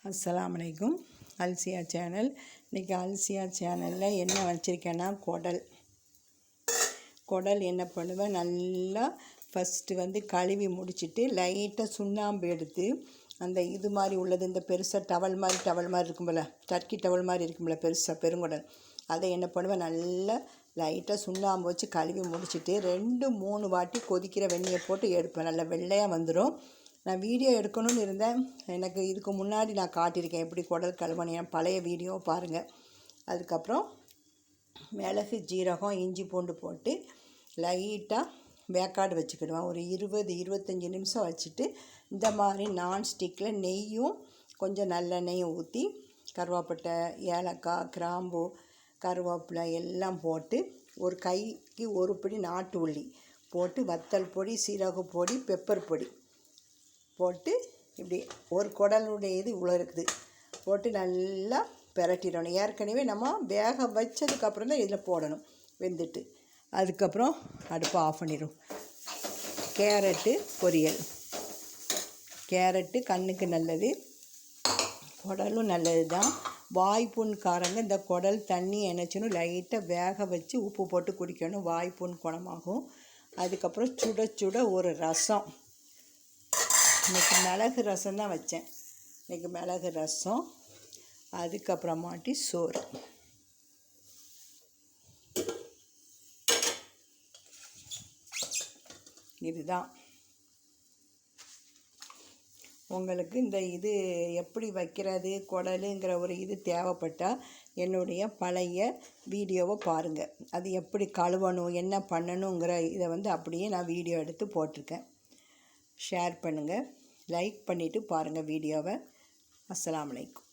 அஸ்ஸலாமு அலைக்கும். அல்சியா சேனல். இன்றைக்கி அல்சியா சேனலில் என்ன வச்சுருக்கேன்னா குடல் என்ன பண்ணுவேன், நல்லா ஃபஸ்ட்டு கழுவி முடிச்சுட்டு லைட்டாக சுண்ணாம்பு எடுத்து அந்த இது மாதிரி உள்ளது, இந்த பெருசாக டவல் மாதிரி இருக்கும்போல, டர்க்கி டவல் மாதிரி இருக்கும்போல பெருசாக பெருங்குடல், அதை என்ன பண்ணுவேன், நல்லா லைட்டாக சுண்ணாம்பு வச்சு கழுவி முடிச்சுட்டு 2-3 வாட்டி கொதிக்கிற வெந்நியை போட்டு எடுப்பேன். நல்லா வெள்ளையாக வந்துடும். நான் வீடியோ எடுக்கணும்னு இருந்தேன். எனக்கு இதுக்கு முன்னாடி நான் காட்டியிருக்கேன் எப்படி குடல் கழுவணும், பழைய வீடியோ பாருங்கள். அதுக்கப்புறம் மிளகு, ஜீரகம், இஞ்சி பூண்டு போட்டு லைட்டாக வேக்காடு வச்சுக்கிடுவேன். ஒரு 20-25 நிமிஷம் வச்சுட்டு இந்த மாதிரி நான்ஸ்டிக்கில் நெய்யும் கொஞ்சம் நல்லெண்ணெயும் ஊற்றி கருவேப்பட்டை, ஏலக்காய், கிராம்பு, கருவேப்பிலை எல்லாம் போட்டு ஒரு கைக்கு ஒரு பிடி நாட்டு உள்ளி போட்டு வத்தல் பொடி, சீரக பொடி, பெப்பர் பொடி போட்டு இப்படி ஒரு குடலுடைய இது இவ்வளோ இருக்குது போட்டு நல்லா பிரட்டிடணும். ஏற்கனவே நம்ம வேக வச்சதுக்கப்புறம் தான் இதில் போடணும் வெந்துட்டு. அதுக்கப்புறம் அடுப்பை ஆஃப் பண்ணிடும். கேரட்டு பொரியல். கேரட்டு கண்ணுக்கு நல்லது, குடலும் நல்லது தான். வாய்ப்புண்காரங்க இந்த குடல் தண்ணி என்னச்சுன்னு லைட்டாக வேக வச்சு உப்பு போட்டு குடிக்கணும், வாய்ப்புண் குணமாகும். அதுக்கப்புறம் சுட சுட ஒரு ரசம். இன்றைக்கி மிளகு ரசம் தான் வச்சேன். இன்றைக்கி மிளகு ரசம், அதுக்கப்புறமாட்டி சோறு. இதுதான். உங்களுக்கு இந்த இது எப்படி வைக்கிறது குடலுங்கிற ஒரு இது தேவைப்பட்டால் என்னுடைய பழைய வீடியோவை பாருங்கள். அது எப்படி கழுவணும், என்ன பண்ணணுங்கிற இதை அப்படியே நான் வீடியோ எடுத்து போட்டிருக்கேன். ஷேர் பண்ணுங்கள், லைக் பண்ணிவிட்டு பாருங்கள் வீடியோவை. அஸ்ஸலாமு அலைக்கும்.